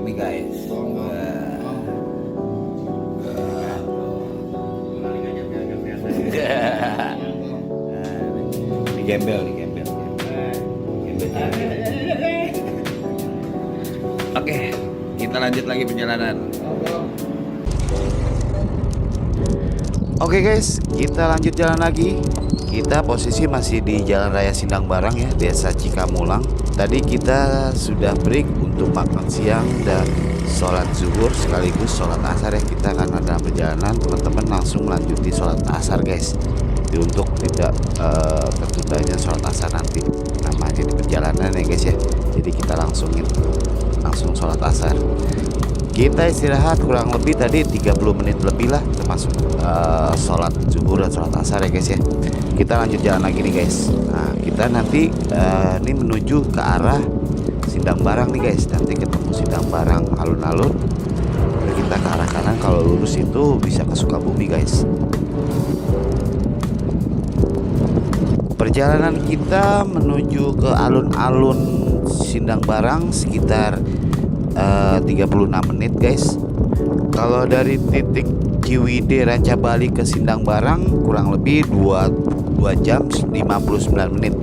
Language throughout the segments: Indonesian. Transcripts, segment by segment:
nih guys. Ini gembel nih gembel. Oke, kita lanjut lagi perjalanan. Oke guys, kita lanjut jalan lagi. Kita posisi masih di Jalan Raya Sindang Barang ya, Desa Cikamulang. Tadi kita sudah break untuk makan siang dan sholat zuhur sekaligus sholat asar ya. Kita karena dalam perjalanan teman-teman langsung lanjuti sholat asar guys. Jadi untuk tidak tertundanya sholat asar nanti, namanya di perjalanan ya guys ya. Jadi kita langsung sholat asar. Kita istirahat kurang lebih tadi 30 menit lebih lah, termasuk sholat zuhur dan sholat asar ya guys ya. Kita lanjut jalan lagi nih guys. Nah kita nanti ini menuju ke arah Sindang Barang nih guys. Nanti ketemu Sindang Barang alun-alun. Kita ke arah kanan, kalau lurus itu bisa ke Sukabumi guys. Perjalanan kita menuju ke alun-alun Sindang Barang sekitar 36 menit guys. Kalau dari titik Ciwidey Ranca Bali ke Sindang Barang kurang lebih 2 jam 59 menit.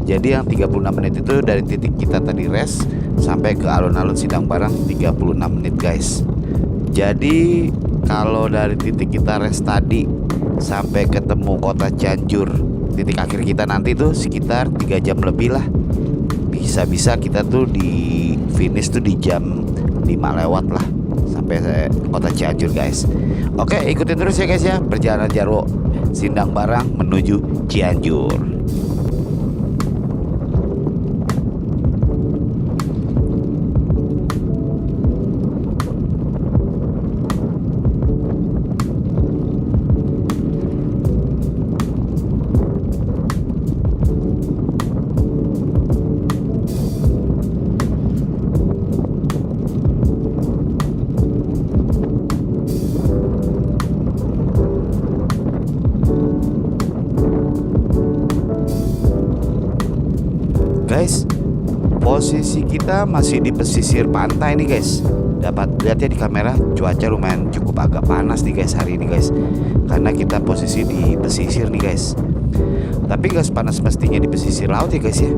Jadi yang 36 menit itu dari titik kita tadi rest sampai ke alun-alun Sindang Barang 36 menit guys. Jadi kalau dari titik kita rest tadi sampai ketemu kota Cianjur, titik akhir kita nanti tuh sekitar 3 jam lebih lah. Bisa-bisa kita tuh di finish tuh di jam 5 lewat lah sampai kota Cianjur guys. Oke, ikutin terus ya guys ya perjalanan Jarwo Sindang Barang menuju Cianjur. Guys, posisi kita masih di pesisir pantai nih guys. Dapat lihat ya di kamera, cuaca lumayan cukup agak panas nih guys hari ini guys. Karena kita posisi di pesisir nih guys. Tapi gak sepanas mestinya di pesisir laut ya guys ya.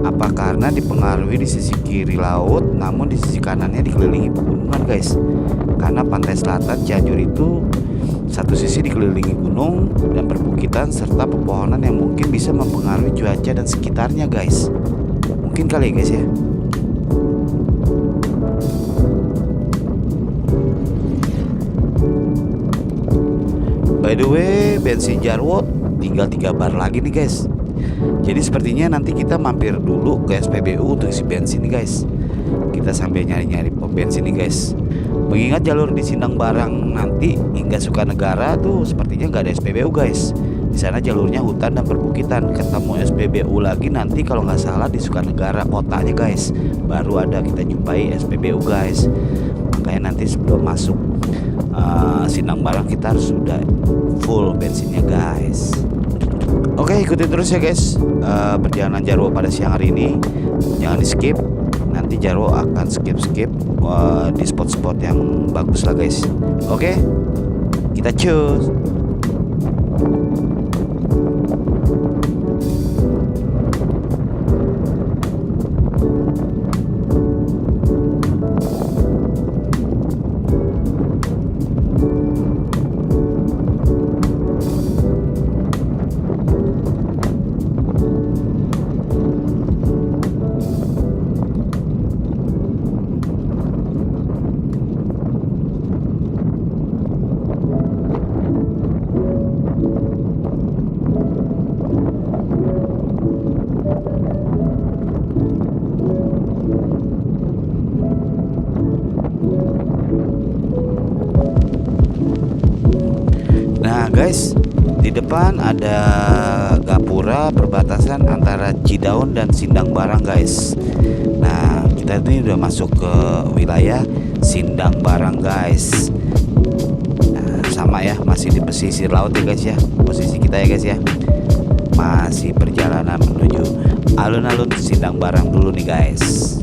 Apa karena dipengaruhi di sisi kiri laut, namun di sisi kanannya dikelilingi pegunungan guys. Karena pantai selatan Cianjur itu satu sisi dikelilingi gunung dan perbukitan serta pepohonan yang mungkin bisa mempengaruhi cuaca dan sekitarnya guys. Mungkin kali ya guys ya. By the way, bensin Jarwo tinggal 3 bar lagi nih guys. Jadi sepertinya nanti kita mampir dulu ke SPBU untuk isi bensin nih guys. Kita sambil nyari-nyari pom bensin nih guys. Mengingat jalur di Sindang Barang nanti hingga Sukanegara tuh sepertinya nggak ada SPBU guys. Di sana jalurnya hutan dan perbukitan. Ketemu SPBU lagi nanti kalau nggak salah di Sukanegara kotanya guys. Baru ada kita jumpai SPBU guys. Makanya nanti sebelum masuk Sindang Barang kita harus sudah full bensinnya guys. Oke, ikuti terus ya guys perjalanan Jarwo pada siang hari ini. Jangan di skip. Nanti Jarwo akan skip di spot-spot yang bagus lah guys. Oke, kita cus. Guys, di depan ada gapura perbatasan antara Cidaun dan Sindang Barang guys. Nah, kita ini udah masuk ke wilayah Sindang Barang guys. Nah, sama ya, masih di pesisir laut ya guys ya. Posisi kita ya guys ya. Masih perjalanan menuju alun-alun Sindang Barang dulu nih guys.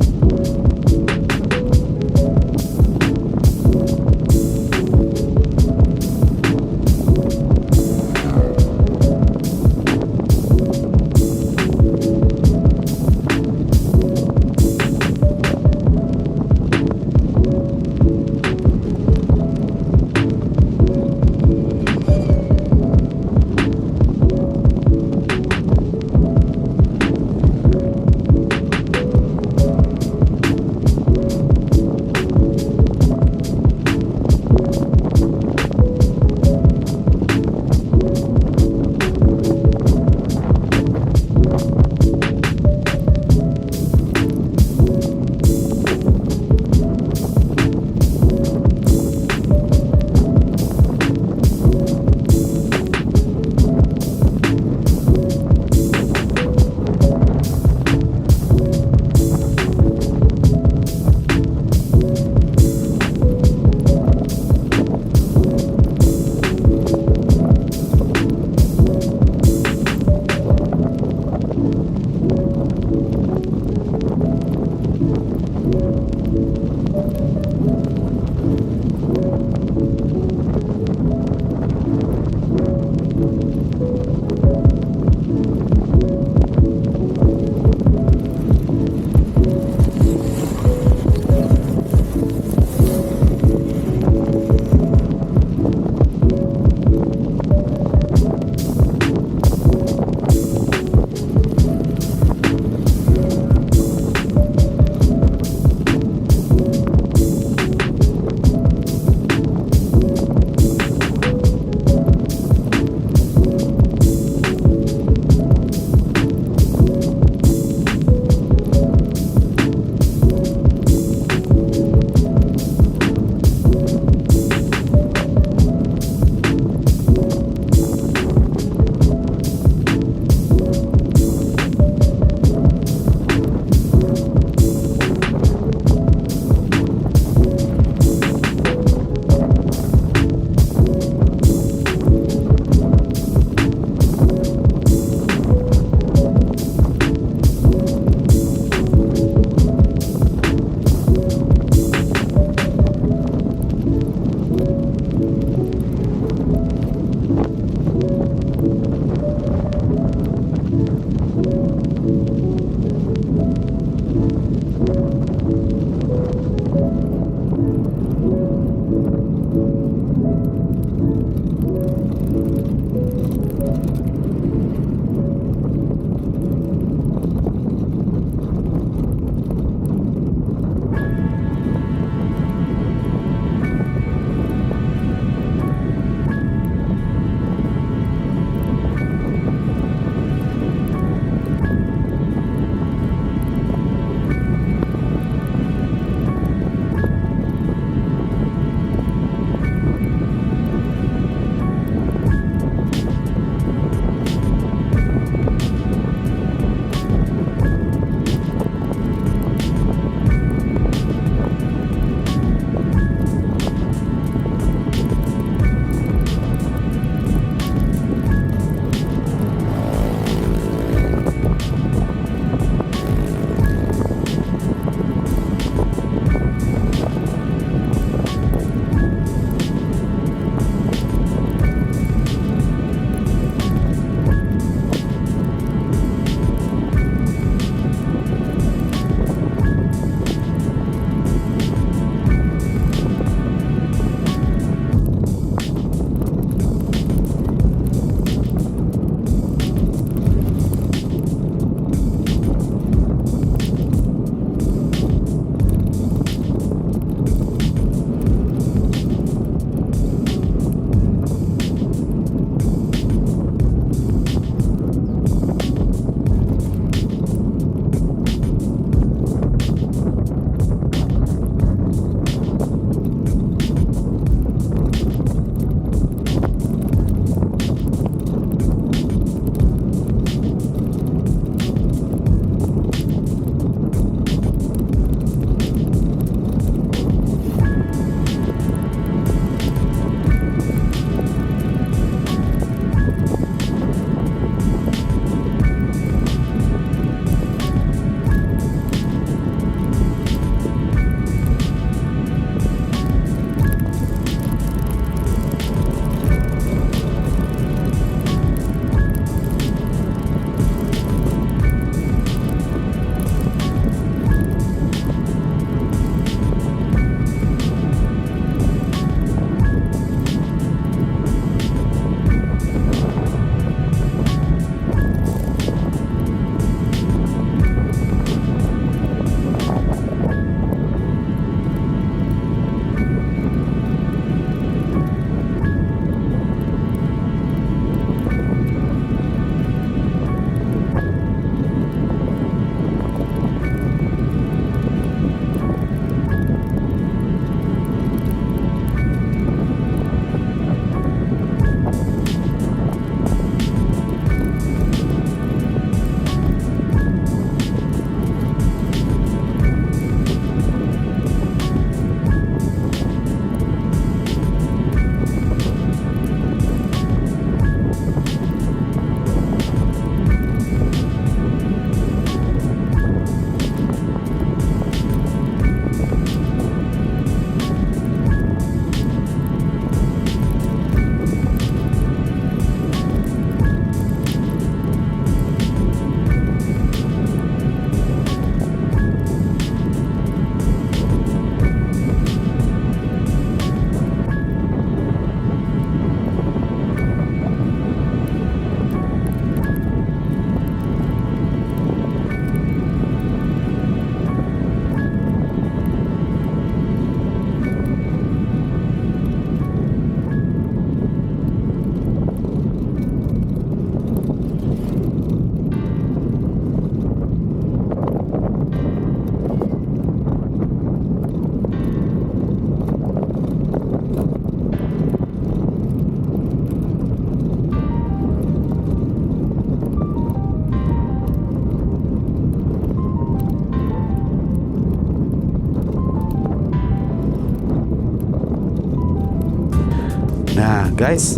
Nah guys,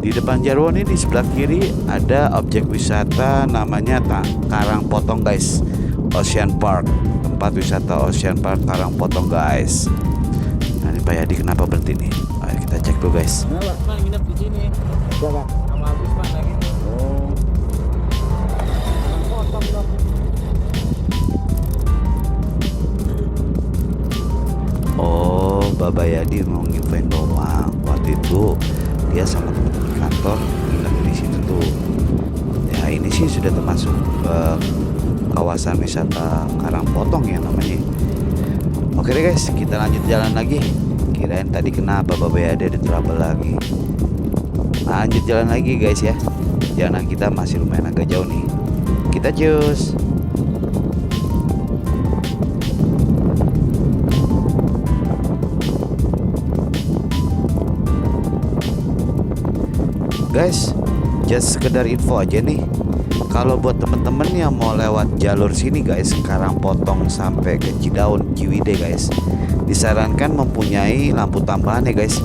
di depan Jarwo nih di sebelah kiri ada objek wisata namanya Karangpotong guys, Ocean Park, tempat wisata Ocean Park Karangpotong guys. Nah ini Pak Yadi kenapa berhenti nih? Ayo kita cek dulu guys. Kenapa? Mas nginep di sini. Siapa? Sama Agus Mas lagi. Oh, Potong dong. Oh, Baba Yadi mau nginfoin doang. Waktu itu dia sama teman-teman kantor nginep di situ tuh. Ya ini sih sudah termasuk kawasan wisata Karangpotong ya namanya. Oke deh guys, kita lanjut jalan lagi. Kirain tadi kenapa Baba Yadi ada trouble lagi. Lanjut jalan lagi guys ya. Jalan kita masih lumayan agak jauh nih. Kita cus. Guys, just sekedar info aja nih. Kalau buat temen-temen yang mau lewat jalur sini guys, Karangpotong sampai ke Cidaun, Ciwidey guys, disarankan mempunyai lampu tambahan ya guys.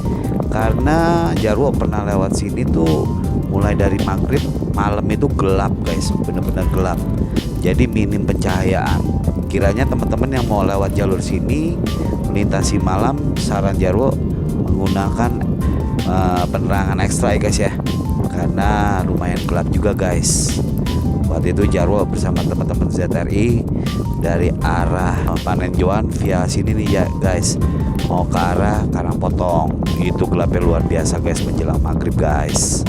Karena Jarwo pernah lewat sini tuh mulai dari maghrib malam itu gelap guys, bener-bener gelap. Jadi minim pencahayaan. Kiranya teman-teman yang mau lewat jalur sini melintasi malam, saran Jarwo menggunakan penerangan ekstra ya guys ya, karena lumayan gelap juga guys. Waktu itu Jarwo bersama teman-teman ZRI dari arah Panenjoan via sini nih ya guys, mau ke arah Karangpotong. Itu gelapnya luar biasa guys menjelang maghrib guys.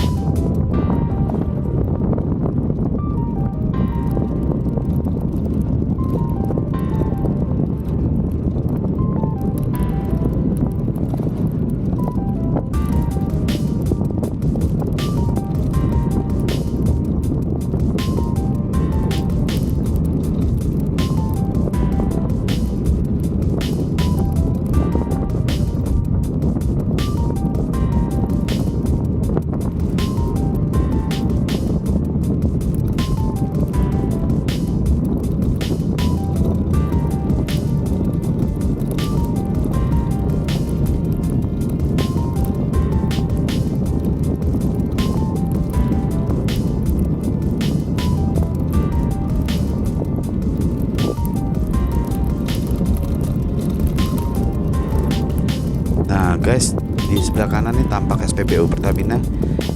Nah guys, di sebelah kanan nih tampak SPBU Pertamina.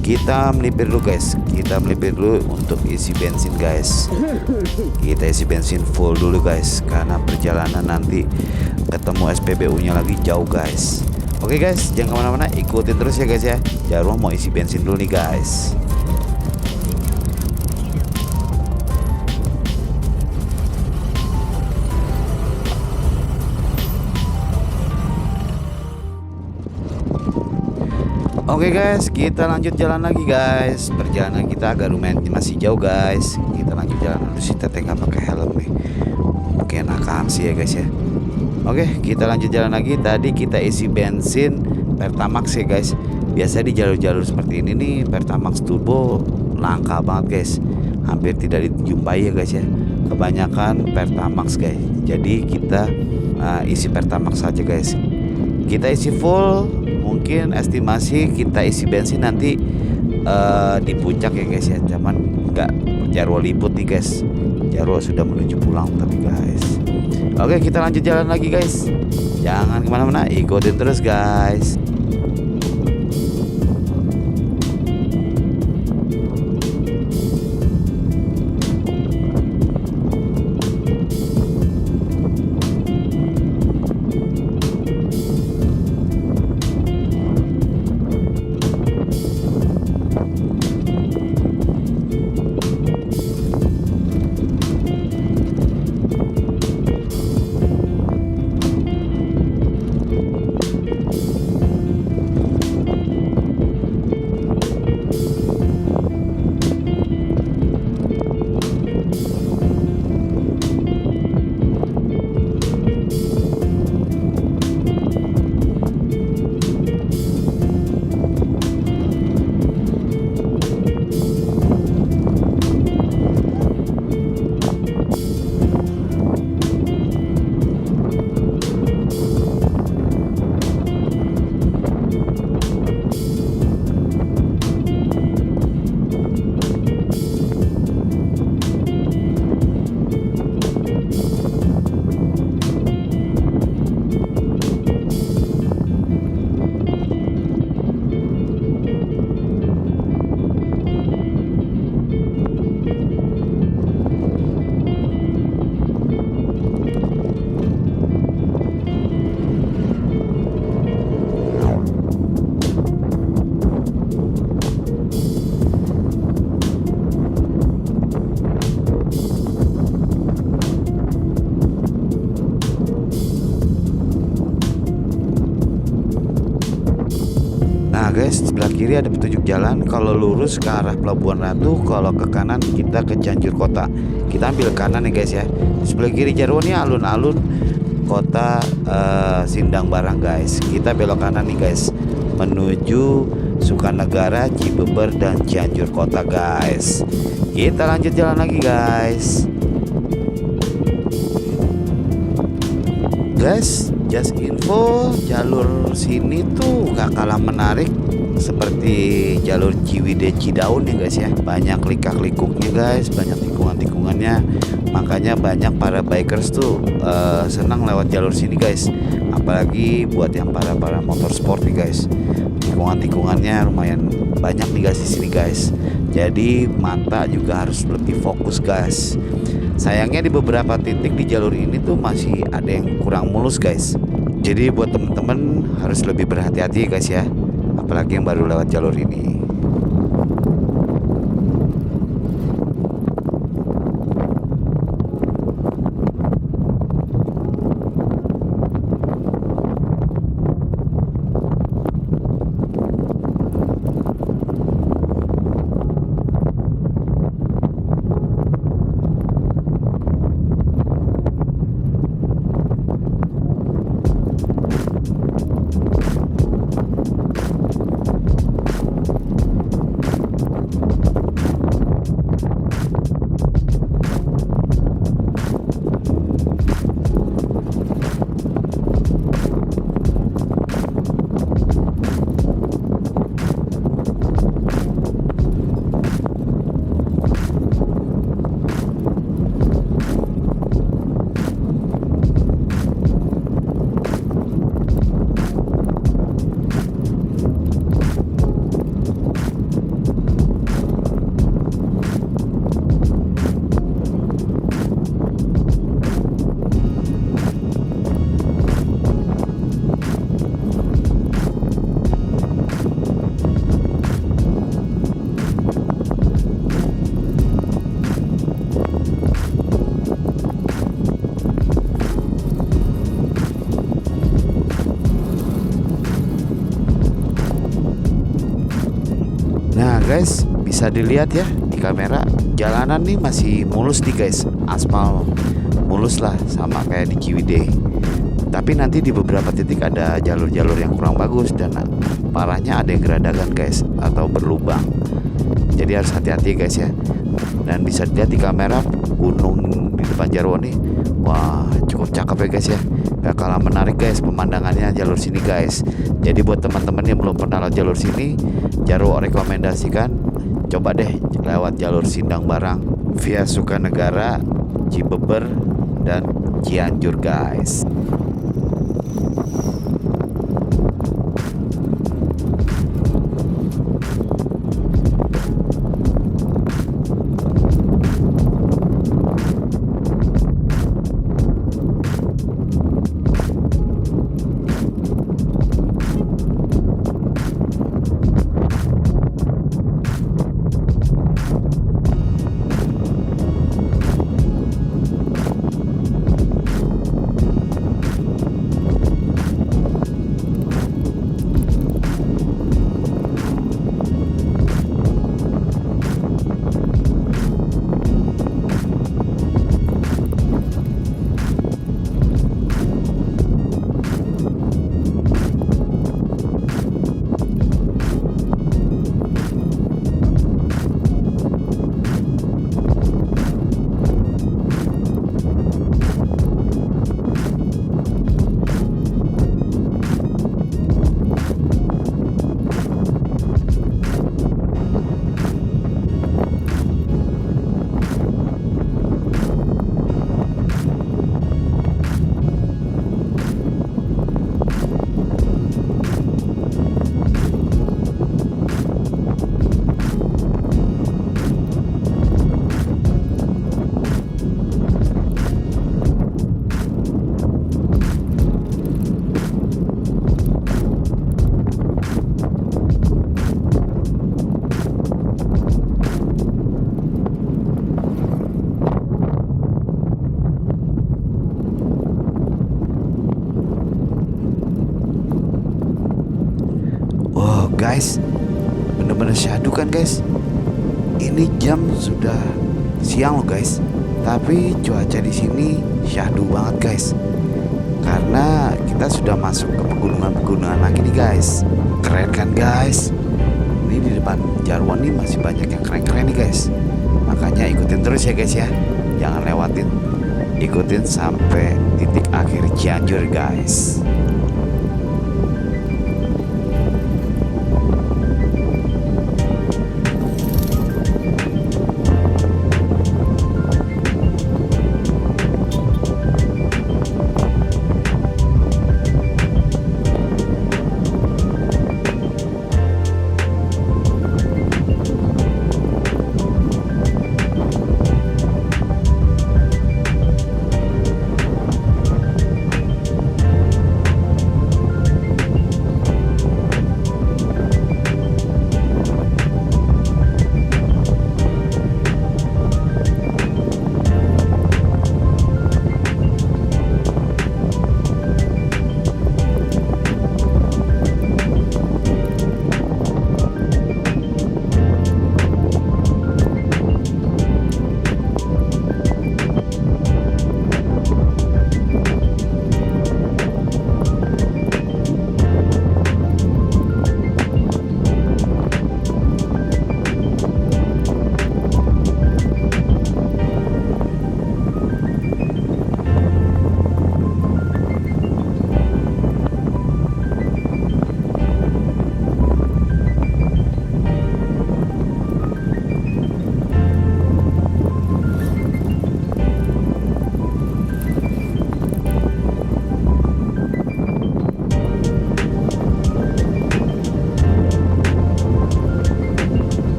Kita melipir dulu guys, kita melipir dulu untuk isi bensin guys. Kita isi bensin full dulu guys, karena perjalanan nanti ketemu SPBU nya lagi jauh guys. Oke guys, jangan kemana-mana, ikutin terus ya guys ya. Jarwo mau isi bensin dulu nih guys. Oke guys, kita lanjut jalan lagi guys. Perjalanan kita agak lumayan masih jauh guys. Kita lanjut jalan dulu sih, teteh nggak pakai helm nih. Mungkin akan sih ya guys ya. Oke, kita lanjut jalan lagi. Tadi kita isi bensin Pertamax ya guys. Biasa di jalur-jalur seperti ini nih Pertamax turbo langka banget guys. Hampir tidak dijumpai ya guys ya. Kebanyakan Pertamax guys. Jadi kita isi Pertamax saja guys. Kita isi full. Mungkin estimasi kita isi bensin nanti di puncak ya guys ya. Cuman nggak Jarwo liput nih guys. Jarwo sudah menuju pulang tapi guys. Oke, kita lanjut jalan lagi guys. Jangan kemana-mana, ikutin terus guys. Nah guys, sebelah kiri ada petunjuk jalan. Kalau lurus ke arah Pelabuhan Ratu, kalau ke kanan kita ke Cianjur Kota. Kita ambil kanan ya guys ya. Di sebelah kiri Jarwo ini alun-alun kota Sindang Barang guys. Kita belok kanan nih guys, menuju Sukanegara, Cibeber, dan Cianjur Kota guys. Kita lanjut jalan lagi guys. Guys, just info, jalur sini tuh gak kalah menarik seperti jalur Ciwidey Cidaun ya guys ya. Banyak likak-likuknya guys, banyak tikungan-tikungannya. Makanya banyak para bikers tuh senang lewat jalur sini guys. Apalagi buat yang para motorsport nih guys. Tikungan-tikungannya lumayan banyak nih guys di sini guys. Jadi mata juga harus lebih fokus guys. Sayangnya di beberapa titik di jalur ini tuh masih ada yang kurang mulus guys. Jadi buat temen-temen harus lebih berhati-hati guys ya. Apalagi yang baru lewat jalur ini. Nah guys, bisa dilihat ya di kamera, jalanan nih masih mulus nih guys, aspal mulus lah sama kayak di Ciwidey. Tapi nanti di beberapa titik ada jalur-jalur yang kurang bagus dan parahnya ada yang geradagan guys atau berlubang. Jadi harus hati-hati guys ya. Dan bisa dilihat di kamera gunung di depan Jarwo nih, wah cukup cakep ya guys ya. Gak kalah menarik guys pemandangannya jalur sini guys. Jadi buat teman-teman yang belum pernah lewat jalur sini, Jarwo rekomendasikan coba deh lewat jalur Sindang Barang via Sukanegara, Cibeber, dan Cianjur guys. Guys, bener-bener syahdu kan guys. Ini jam sudah siang loh guys, tapi cuaca di sini syahdu banget guys. Karena kita sudah masuk ke pegunungan-pegunungan lagi nih guys. Keren kan guys? Ini di depan Jarwo nih masih banyak yang keren-keren nih guys. Makanya ikutin terus ya guys ya. Jangan lewatin. Ikutin sampai titik akhir Cianjur guys.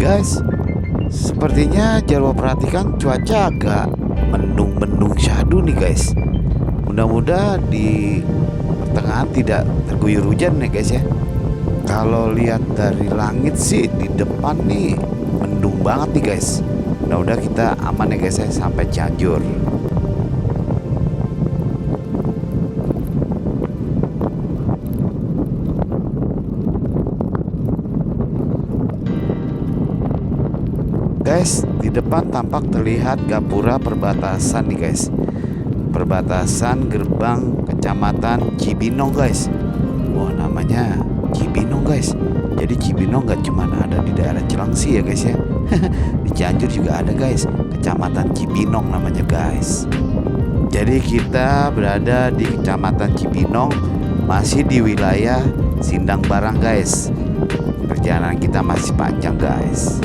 Guys, sepertinya Jarwo perhatikan cuaca agak mendung-mendung syahdu nih guys. Mudah-mudahan di pertengahan tidak terguyur hujan nih guys ya. Kalau lihat dari langit sih di depan nih mendung banget nih guys. Mudah-mudahan kita aman ya guys ya sampai Cianjur. Guys, di depan tampak terlihat gapura perbatasan nih guys. Perbatasan gerbang kecamatan Cibinong guys. Wah, namanya Cibinong guys. Jadi Cibinong gak cuma ada di daerah Cilengsi ya guys ya. Di Cianjur juga ada guys, kecamatan Cibinong namanya guys. Jadi kita berada di kecamatan Cibinong, masih di wilayah Sindang Barang guys. Perjalanan kita masih panjang guys.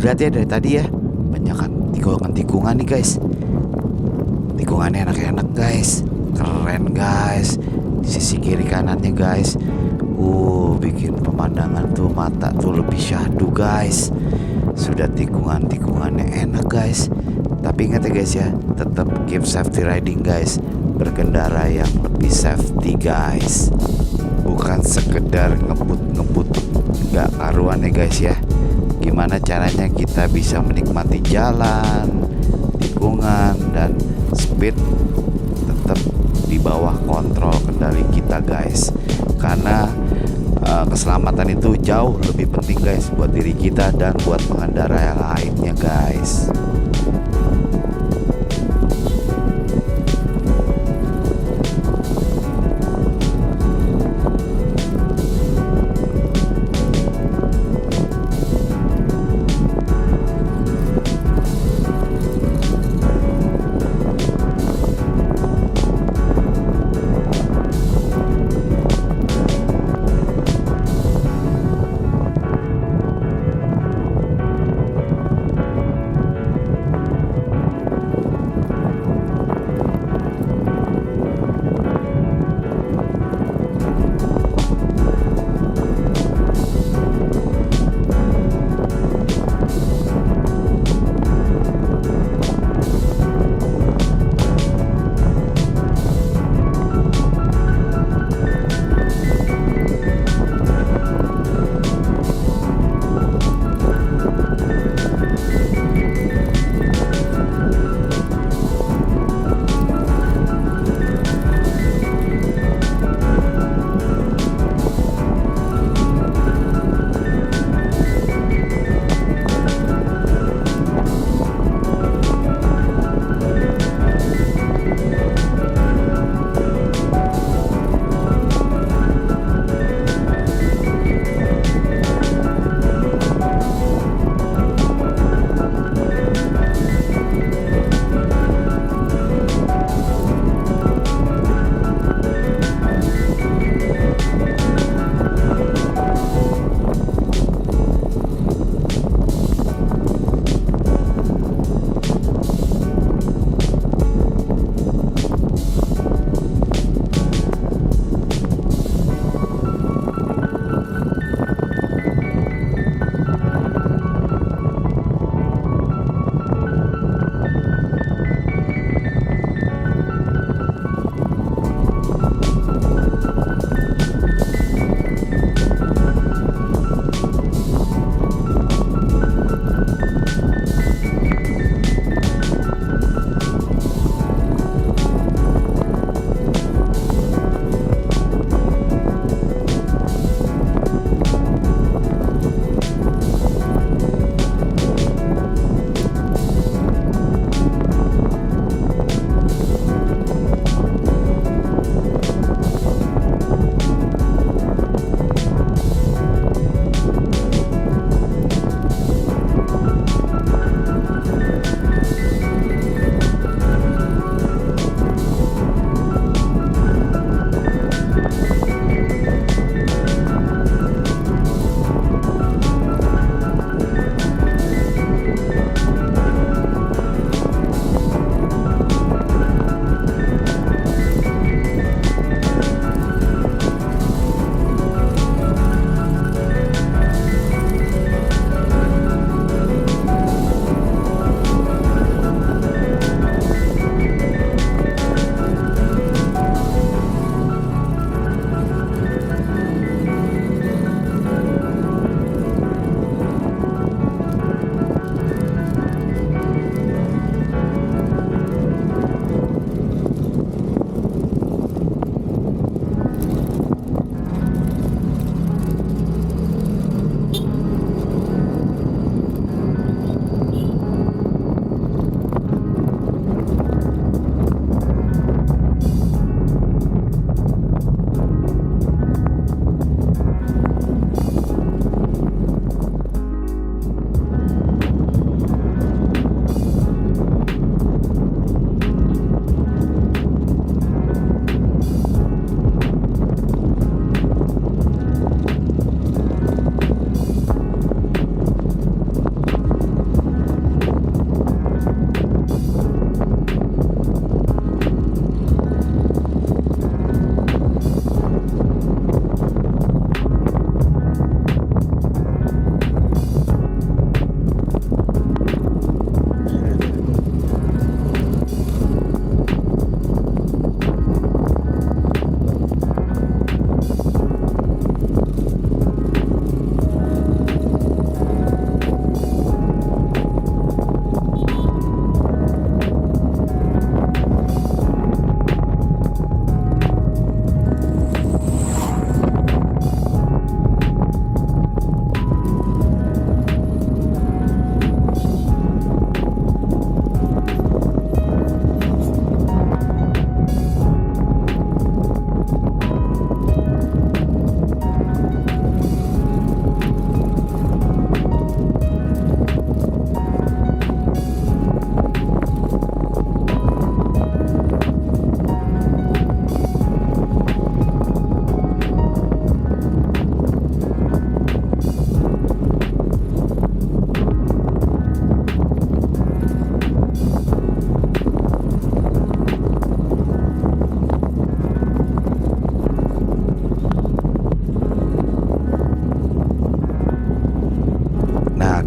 Lihat ya dari tadi ya, banyak kan tikungan-tikungan nih guys. Tikungannya enak-enak guys, keren guys. Di sisi kiri kanannya guys, bikin pemandangan tuh mata tuh lebih syahdu guys. Sudah tikungannya enak guys. Tapi ingat ya guys ya, tetap keep safety riding guys. Berkendara yang lebih safety guys. Bukan sekedar ngebut-ngebut gak karuan ya guys ya. Gimana caranya kita bisa menikmati jalan, tikungan, dan speed tetap di bawah kontrol kendali kita guys. Karena keselamatan itu jauh lebih penting guys buat diri kita dan buat pengendara yang lainnya guys.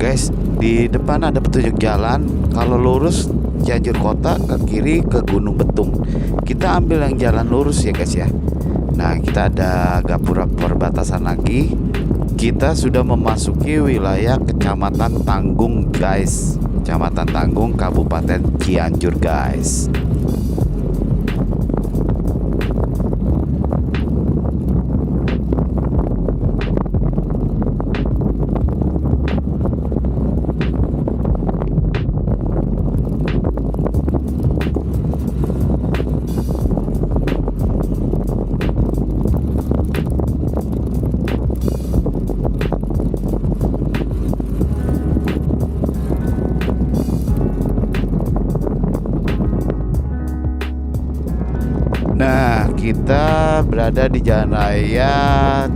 guys, di depan ada petunjuk jalan. Kalau lurus Cianjur Kota, ke kiri ke Gunung Betung. Kita ambil yang jalan lurus ya guys ya. Nah, kita ada gapura perbatasan lagi. Kita sudah memasuki wilayah Kecamatan Tanggung guys. Kecamatan Tanggung, Kabupaten Cianjur guys. Nah, kita berada di Jalan Raya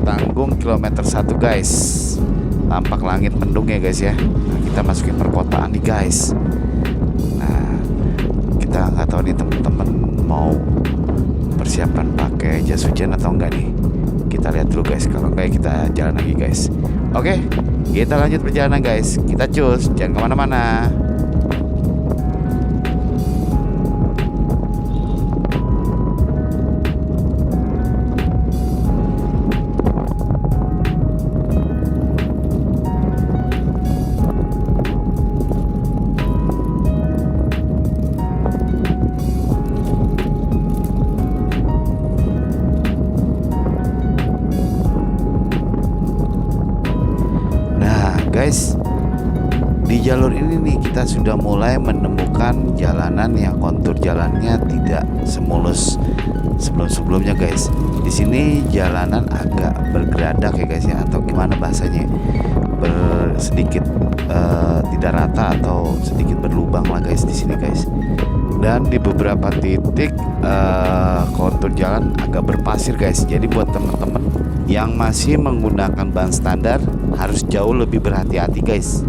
Tanggung kilometer 1 guys. Tampak langit mendung ya guys ya. Nah, kita masukin perkotaan nih guys. Nah, kita nggak tahu nih teman-teman mau persiapan pakai jas hujan atau enggak nih. Kita lihat dulu guys. Kalau enggak kita jalan lagi guys. Oke, kita lanjut perjalanan guys. Kita cus, jangan kemana-mana. Guys, di jalur ini nih kita sudah mulai menemukan jalanan yang kontur jalannya tidak semulus sebelum-sebelumnya guys. Di sini jalanan agak bergeradak ya guys ya, atau gimana bahasanya, sedikit tidak rata atau sedikit berlubang lah guys di sini guys. Dan di beberapa titik kontur jalan agak berpasir guys. Jadi buat teman-teman yang masih menggunakan ban standar harus jauh lebih berhati-hati guys.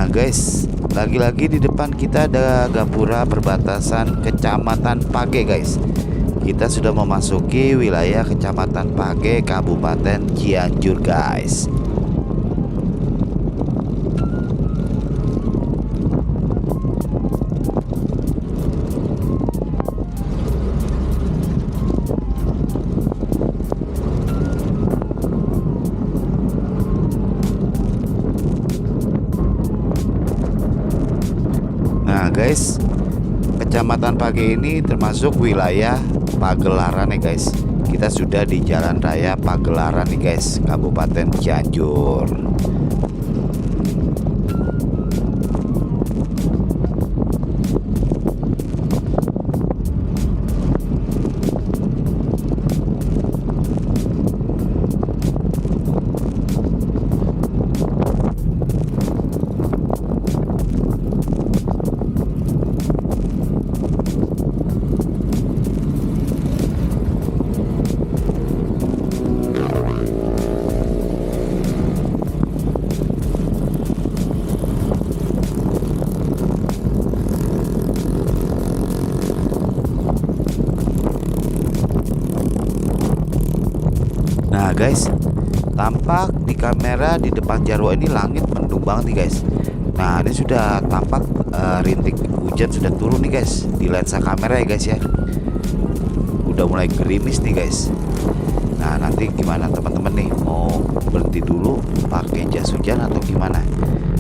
Nah guys, lagi-lagi di depan kita ada gapura perbatasan Kecamatan Page guys. Kita sudah memasuki wilayah Kecamatan Page, Kabupaten Cianjur guys. Nah guys, Kecamatan Page ini termasuk wilayah Pagelaran ya guys. Kita sudah di Jalan Raya Pagelaran nih guys, Kabupaten Cianjur. Nah guys, tampak di kamera di depan Jarwo ini langit mendung banget nih guys. Nah ini sudah tampak rintik hujan sudah turun nih guys di lensa kamera ya guys ya. Udah mulai gerimis nih guys. Nah nanti gimana teman-teman nih, mau berhenti dulu pakai jas hujan atau gimana?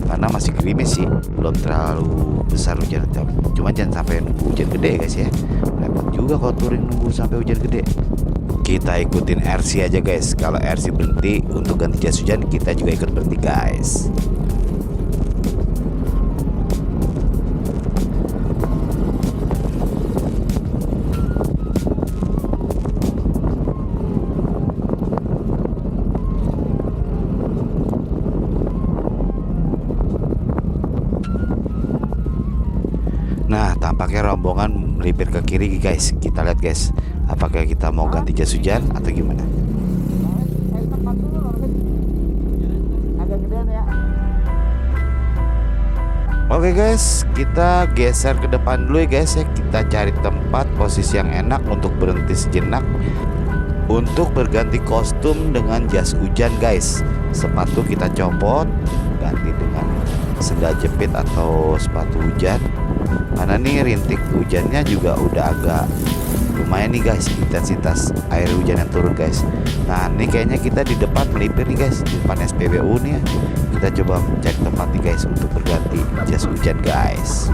Karena masih gerimis sih, belum terlalu besar hujan. Cuma jangan sampai nunggu hujan gede ya guys ya. Repot juga kalau touring nunggu sampai hujan gede. Kita ikutin RC aja guys. Kalau RC berhenti untuk ganti jas hujan, kita juga ikut berhenti guys. Nah tampaknya rombongan melipir ke kiri guys. Kita lihat guys, apakah kita mau ganti jas hujan atau gimana? Oke guys, kita geser ke depan dulu ya guys ya. Kita cari tempat posisi yang enak untuk berhenti sejenak untuk berganti kostum dengan jas hujan guys. Sepatu kita copot, ganti dengan sendal jepit atau sepatu hujan. Karena nih rintik hujannya juga udah agak lumayan nih guys, intensitas air hujan yang turun guys. Nah ini kayaknya kita di depan melipir nih guys, di depan SPBU nih ya. Kita coba cek tempat nih guys untuk berganti jas hujan guys.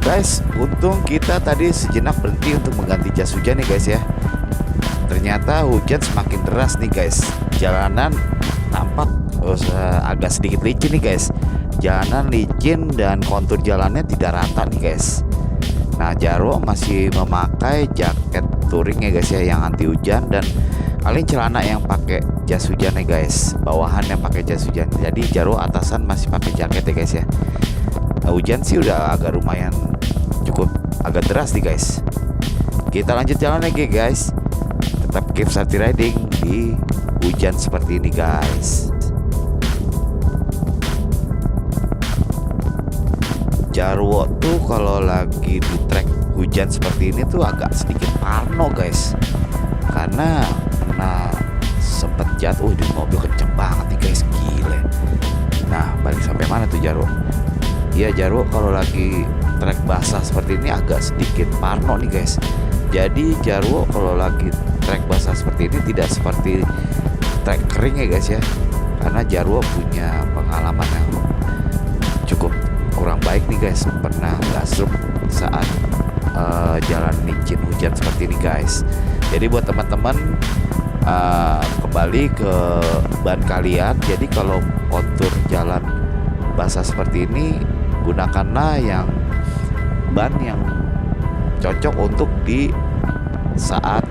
Guys, untung kita tadi sejenak berhenti untuk mengganti jas hujan nih guys ya. Ternyata hujan semakin deras nih guys. Jalanan tampak agak sedikit licin nih guys. Jalanan licin dan kontur jalannya tidak rata nih guys. Nah Jarwo masih memakai jaket touring ya guys ya, yang anti hujan, dan paling celana yang pakai jas hujan nih guys. Bawahan yang pakai jas hujan. Jadi Jarwo atasan masih pakai jaket ya guys ya. Hujan sih udah agak lumayan cukup agak deras nih guys. Kita lanjut jalan lagi guys. Tetap keep safety riding di hujan seperti ini guys. Jarwo tuh kalau lagi di trek hujan seperti ini tuh agak sedikit parno guys. Karena sempet jatuh di mobil kenceng banget nih guys, gile. Nah balik sampai mana tuh Jarwo? Ya Jarwo kalau lagi trek basah seperti ini agak sedikit parno nih guys. Jadi Jarwo kalau lagi trek basah seperti ini tidak seperti trek kering ya guys ya. Karena Jarwo punya pengalaman yang cukup kurang baik nih guys. Pernah gasruk saat jalan licin hujan seperti ini guys. Jadi buat teman-teman kembali ke ban kalian. Jadi kalau kontur jalan basah seperti ini, gunakanlah yang ban yang cocok untuk di saat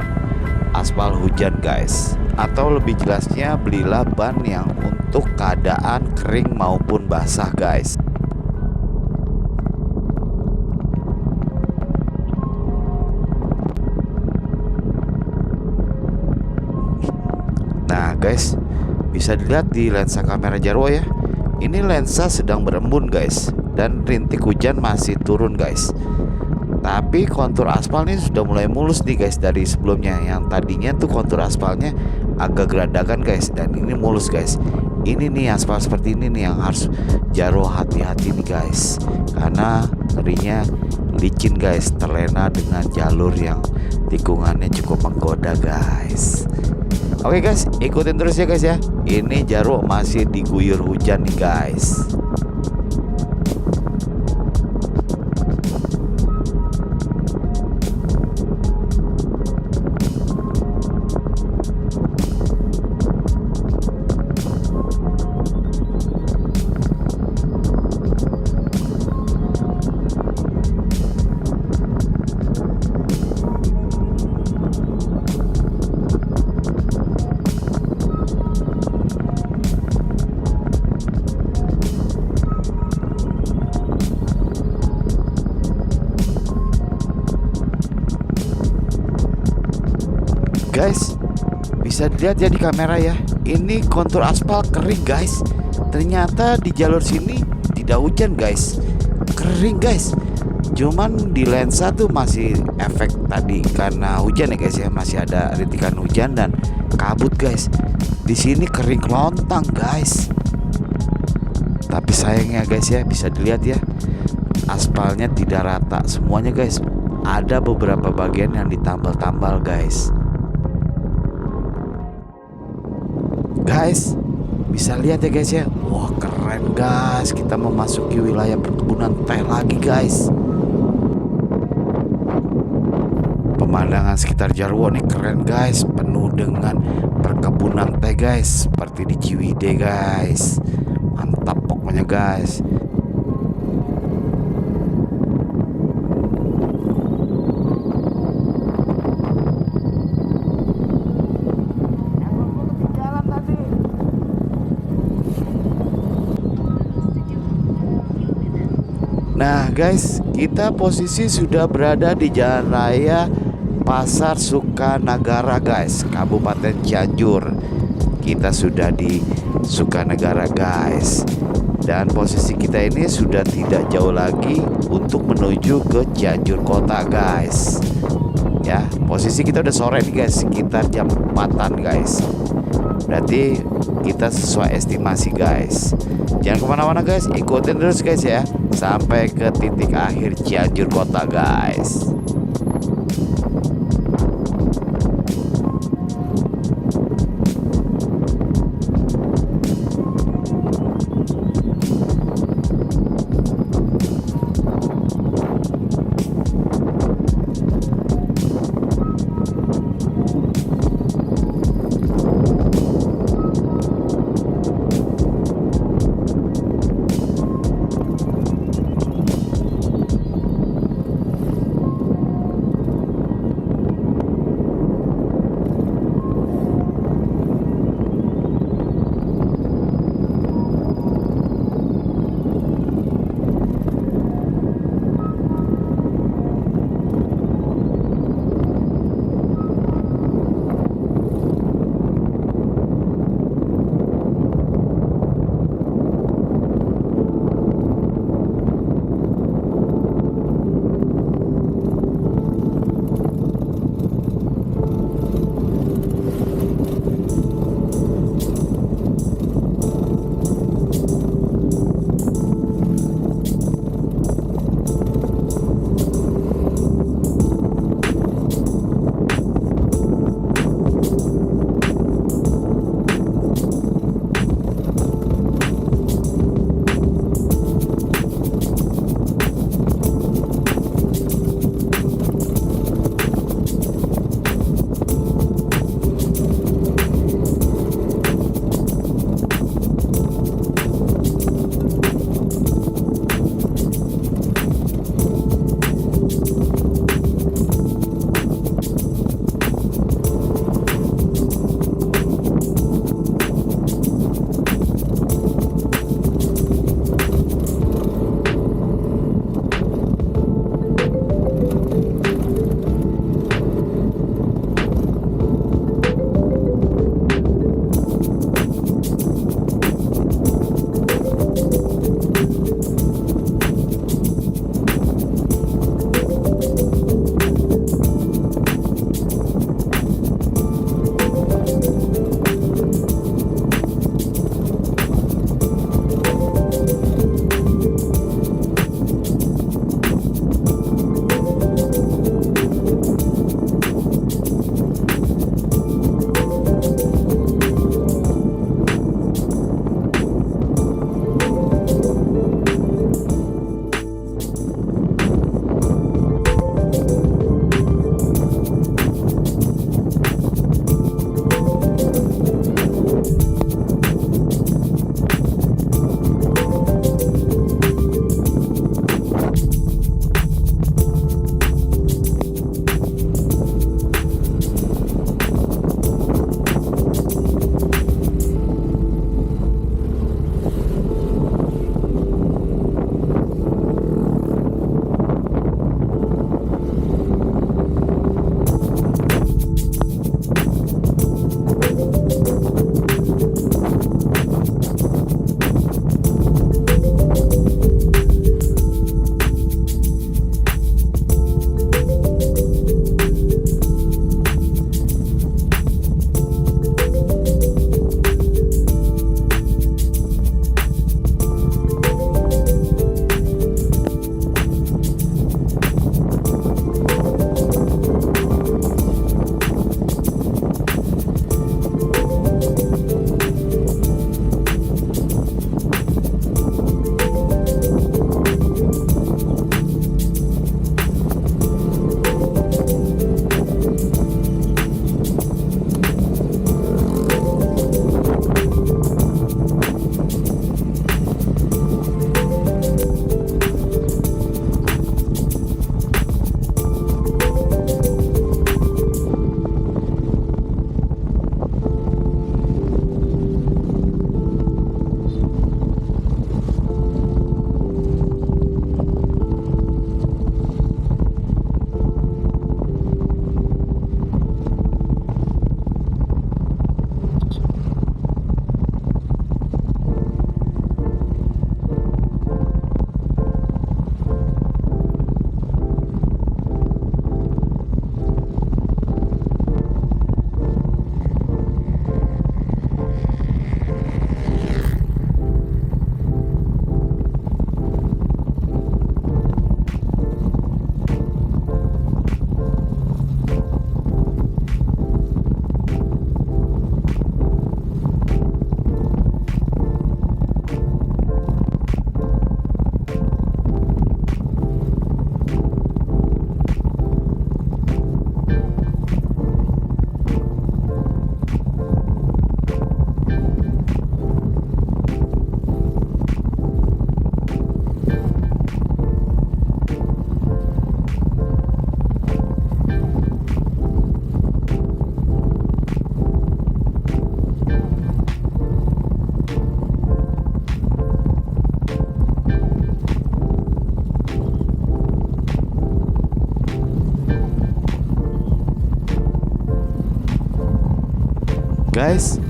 aspal hujan guys. Atau lebih jelasnya, belilah ban yang untuk keadaan kering maupun basah guys. guys, bisa dilihat di lensa kamera Jarwo ya. Ini lensa sedang berembun guys, dan rintik hujan masih turun guys. Tapi kontur aspal ini sudah mulai mulus nih guys dari sebelumnya. Yang tadinya tuh kontur aspalnya agak geradakan guys, dan ini mulus guys. Ini nih aspal seperti ini nih yang harus Jarwo hati-hati nih guys, karena ngerinya licin guys, terlena dengan jalur yang tikungannya cukup menggoda guys. Oke guys, ikutin terus ya guys ya. Ini Jarwo masih diguyur hujan nih guys. Guys, bisa dilihat ya di kamera ya. Ini kontur aspal kering guys. Ternyata di jalur sini tidak hujan guys, kering guys. Cuman di lensa tuh masih efek tadi karena hujan ya guys ya, masih ada rintikan hujan dan kabut guys. Di sini kering kelontang guys. Tapi sayangnya guys ya, bisa dilihat ya, aspalnya tidak rata semuanya guys. Ada beberapa bagian yang ditambal-tambal guys. Guys, bisa lihat ya guys ya. Wah keren guys, kita memasuki wilayah perkebunan teh lagi guys. Pemandangan sekitar Jarwo nih keren guys, penuh dengan perkebunan teh guys, seperti di Ciwidey guys. Mantap pokoknya guys. Nah guys, kita posisi sudah berada di Jalan Raya Pasar Sukanagara guys, Kabupaten Cianjur. Kita sudah di Sukanagara guys, dan posisi kita ini sudah tidak jauh lagi untuk menuju ke Cianjur kota guys. Ya, posisi kita udah sore nih guys, sekitar jam 4-an guys. Berarti kita sesuai estimasi guys. Jangan kemana-mana guys, ikutin terus guys ya, sampai ke titik akhir Cianjur kota guys. Guys,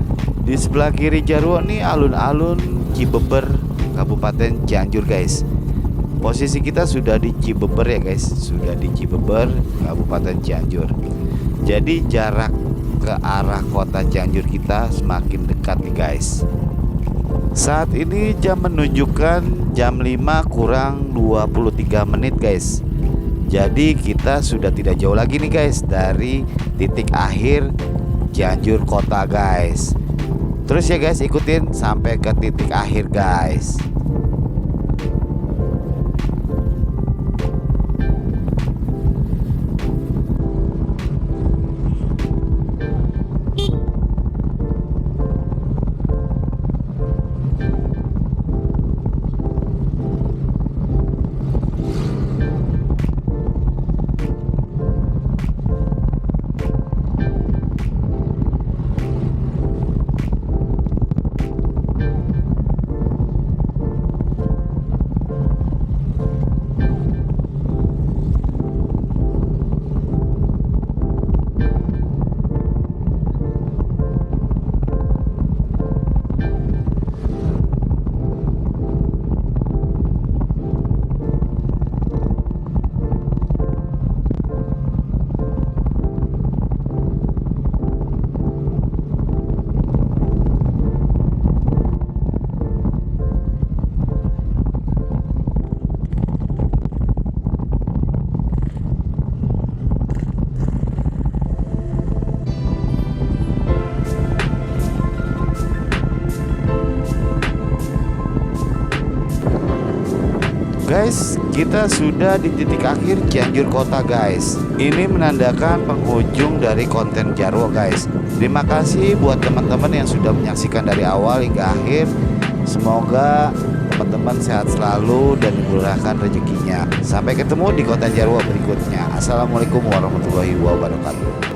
di sebelah kiri Jarwo nih alun-alun Cibeber, Kabupaten Cianjur guys. Posisi kita sudah di Cibeber ya guys, sudah di Cibeber, Kabupaten Cianjur. Jadi jarak ke arah kota Cianjur kita semakin dekat nih guys. Saat ini jam menunjukkan jam 5 kurang 23 menit guys. Jadi kita sudah tidak jauh lagi nih guys dari titik akhir Cianjur kota guys. Terus ya guys, ikutin sampai ke titik akhir guys. Guys, kita sudah di titik akhir Cianjur kota guys. Ini menandakan penghujung dari konten Jarwo guys. Terima kasih buat teman-teman yang sudah menyaksikan dari awal hingga akhir. Semoga teman-teman sehat selalu dan dimurahkan rezekinya. Sampai ketemu di konten Jarwo berikutnya. Assalamualaikum warahmatullahi wabarakatuh.